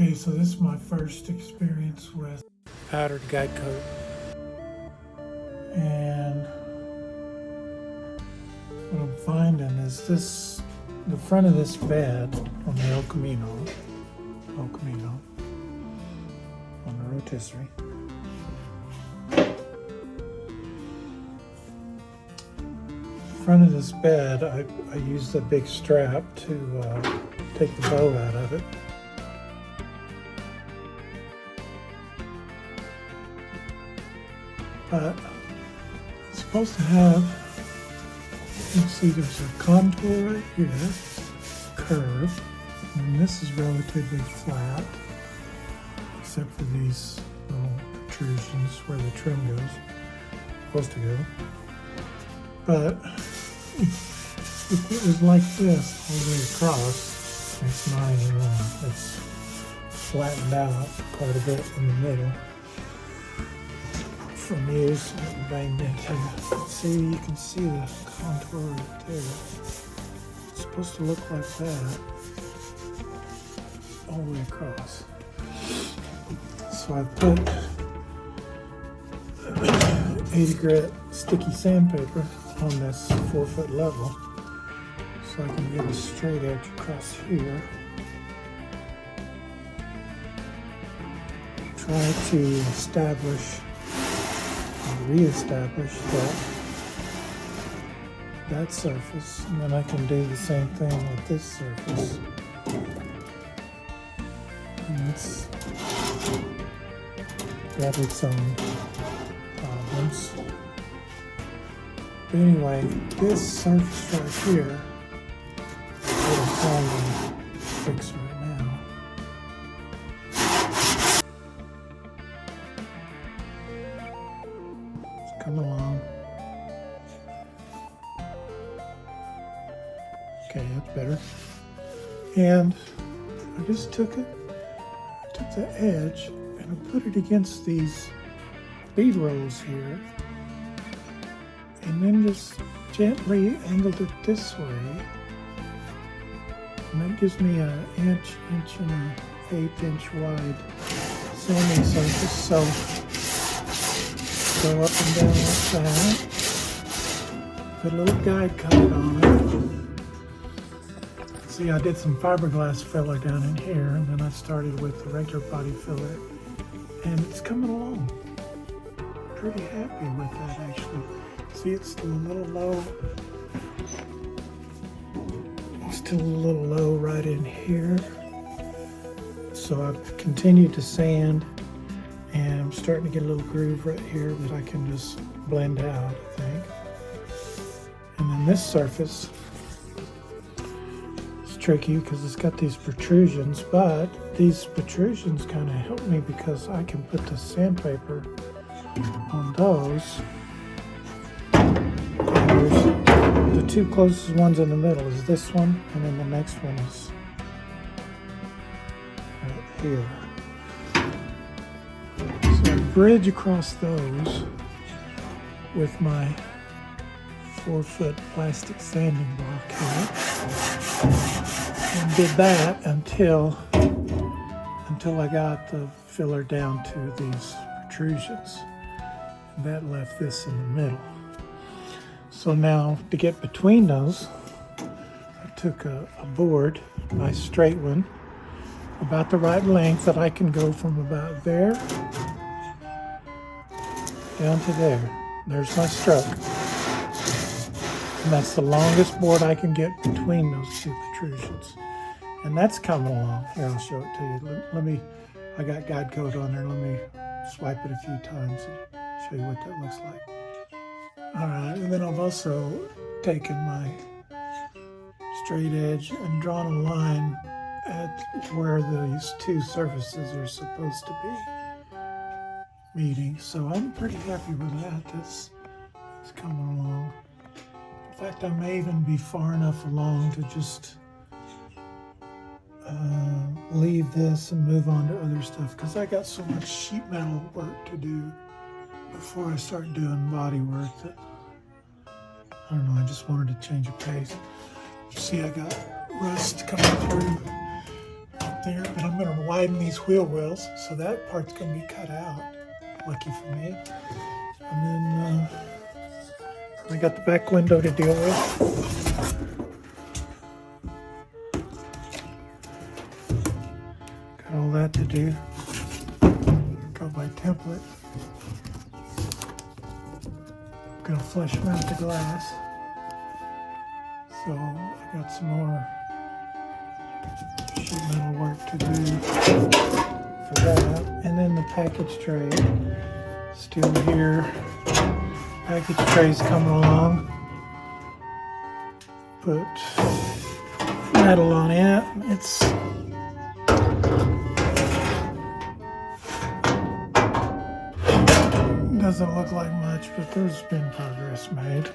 Okay, so this is my first experience with powdered guide coat. And what I'm finding is the front of this bed on the El Camino, on the rotisserie. Front of this bed, I used a big strap to take the bow out of it. But it's supposed to have, you can see there's a contour right here, curve, and this is relatively flat, except for these little protrusions where the trim goes, supposed to go. But if it was like this all the way across, it's not anymore. It's flattened out quite a bit in the middle from use and banged into. See, you can see the contour right there. It's supposed to look like that all the way across. So I put 80 grit sticky sandpaper on this 4-foot level so I can get a straight edge across here. Try to establish or re-establish that surface, and then I can do the same thing with this surface. And it's got its own problems. But anyway, this surface right here is what I'm trying to fix right now. It's coming along. Okay, that's better. And I just took the edge and I put it against these bead rolls here, and then just gently angled it this way, and that gives me an inch and an 1/8 inch wide sanding surface. So go up and down like that, put a little guide coat on it. See, I did some fiberglass filler down in here, and then I started with the regular body filler, and it's coming along. Pretty happy with that, actually. See, it's still a little low. It's still a little low right in here. So I've continued to sand, and I'm starting to get a little groove right here that I can just blend out, I think. And then this surface is tricky because it's got these protrusions, but these protrusions kind of help me because I can put the sandpaper on those. The two closest ones in the middle is this one, and then the next one is right here. So I bridge across those with my 4-foot plastic sanding block here, and did that until I got the filler down to these protrusions. And that left this in the middle. So now, to get between those, I took a board, a nice straight one, about the right length that I can go from about there down to there. There's my stroke. And that's the longest board I can get between those two protrusions. And that's coming along. Here, I'll show it to you. I got guide coat on there. Let me swipe it a few times and show you what that looks like. Alright, and then I've also taken my straight edge and drawn a line at where these two surfaces are supposed to be meeting. So I'm pretty happy with that. It's coming along. In fact, I may even be far enough along to just leave this and move on to other stuff, because I got so much sheet metal work to do before I start doing body work that, I don't know, I just wanted to change the pace. See, I got rust coming through right there, but I'm going to widen these wheel wells, so that part's going to be cut out. Lucky for me. And then I got the back window to deal with. Got all that to do. Go by template. I'm going to flush mount the glass. So I got some more sheet metal work to do for that. And then the package tray, still here. Package tray's coming along. Put metal on it. It's doesn't look like much, but there's been progress made.